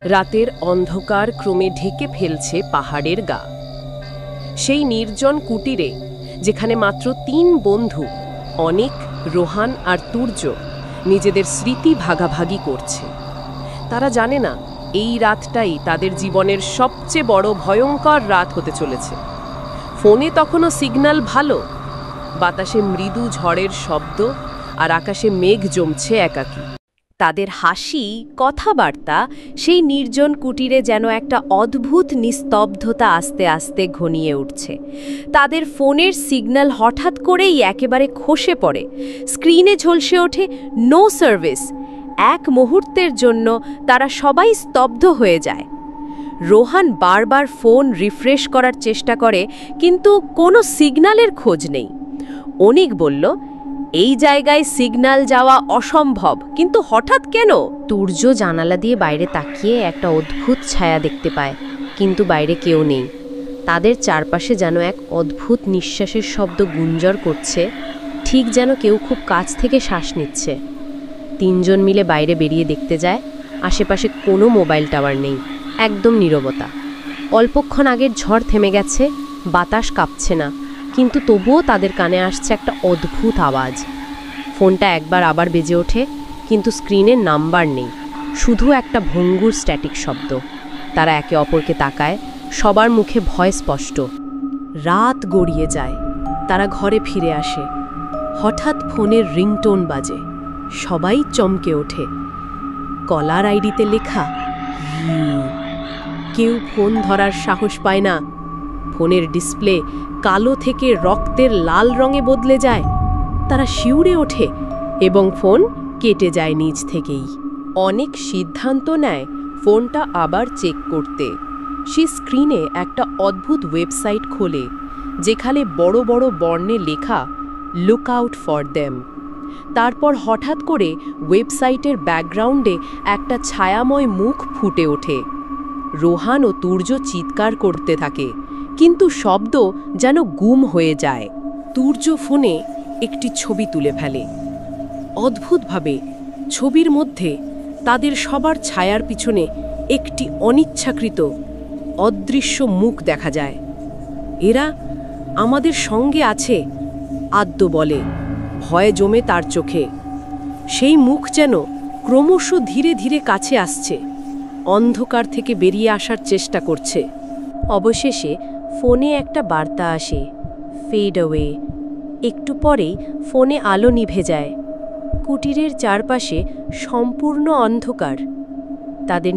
রাতের অন্ধকার ক্রমে ঢেকে ফেলছে পাহাড়ের গা। সেই নির্জন কুটিরে, যেখানে মাত্র ৩ বন্ধু অনিক, রোহান আর তুর্য নিজেদের স্মৃতি ভাগাভাগি করছে। তারা জানে না এই রাতটাই তাদের জীবনের সবচেয়ে বড় ভয়ঙ্কর রাত হতে চলেছে। ফোনে তখনও সিগন্যাল ভালো, বাতাসে মৃদু ঝড়ের শব্দ আর আকাশে মেঘ জমছে একাকী। তাদের হাসি, কথাবার্তা সেই নির্জন কুটিরে যেন একটা অদ্ভুত নিস্তব্ধতা আস্তে আস্তে ঘনিয়ে উঠছে। তাদের ফোনের সিগন্যাল হঠাৎ করেই একেবারে খসে পড়ে। স্ক্রিনে ঝলসে ওঠে নো সার্ভিস। এক মুহূর্তের জন্য তারা সবাই স্তব্ধ হয়ে যায়। রোহান বারবার ফোন রিফ্রেশ করার চেষ্টা করে, কিন্তু কোনো সিগন্যালের খোঁজ নেই। অনিক বলল, এই জায়গায় সিগন্যাল যাওয়া অসম্ভব, কিন্তু হঠাৎ কেন? তুর্য জানালা দিয়ে বাইরে তাকিয়ে একটা অদ্ভুত ছায়া দেখতে পায়, কিন্তু বাইরে কেউ নেই। তাদের চারপাশে যেন এক অদ্ভুত নিঃশ্বাসের শব্দ গুঞ্জন করছে, ঠিক যেন কেউ খুব কাছ থেকে শ্বাস নিচ্ছে। ৩ জন মিলে বাইরে বেরিয়ে দেখতে যায়, আশেপাশে কোনো মোবাইল টাওয়ার নেই, একদম নীরবতা। অল্পক্ষণ আগের ঝড় থেমে গেছে, বাতাস কাঁপছে না, কিন্তু তবুও তাদের কানে আসছে একটা অদ্ভুত আওয়াজ। ফোনটা একবার আবার বেজে ওঠে, কিন্তু স্ক্রিনের নাম্বার নেই, শুধু একটা ভঙ্গুর স্ট্যাটিক শব্দ। তারা একে অপরকে তাকায়, সবার মুখে ভয় স্পষ্ট। রাত গড়িয়ে যায়, তারা ঘরে ফিরে আসে। হঠাৎ ফোনের রিংটোন বাজে, সবাই চমকে ওঠে। কলার আইডিতে লেখা কেউ ফোন ধরার সাহস পায় না। ফোনের ডিসপ্লে কালো থেকে রক্তের লাল রঙে বদলে যায়। তারা শিউরে ওঠে এবং ফোন কেটে যায় নিজ থেকেই। অনেক সিদ্ধান্ত নেয় ফোনটা আবার চেক করতে। সে স্ক্রিনে একটা অদ্ভুত ওয়েবসাইট খোলে, যেখানে বড় বড় বর্ণে লেখা লুক আউট ফর দেম। তারপর হঠাৎ করে ওয়েবসাইটের ব্যাকগ্রাউন্ডে একটা ছায়াময় মুখ ফুটে ওঠে। রোহান ও তুর্য চিৎকার করতে থাকে, কিন্তু শব্দ যেন গুম হয়ে যায়। তুর্য ফোনে একটি ছবি তুলে ফেলে। অদ্ভুতভাবে ছবির মধ্যে তাদের সবার ছায়ার পিছনে একটি অনিচ্ছাকৃত অদৃশ্য মুখ দেখা যায়। এরা আমাদের সঙ্গে আছে, আদ্য বলে, ভয়ে জমে তার চোখে। সেই মুখ যেন ক্রমশ ধীরে ধীরে কাছে আসছে, অন্ধকার থেকে বেরিয়ে আসার চেষ্টা করছে। অবশেষে ফোনে একটা বার্তা আসে, ফেড অ্যাওয়ে। একটু পরেই ফোনে আলো নিভে যায়। কুটিরের চারপাশে সম্পূর্ণ অন্ধকার। তাদের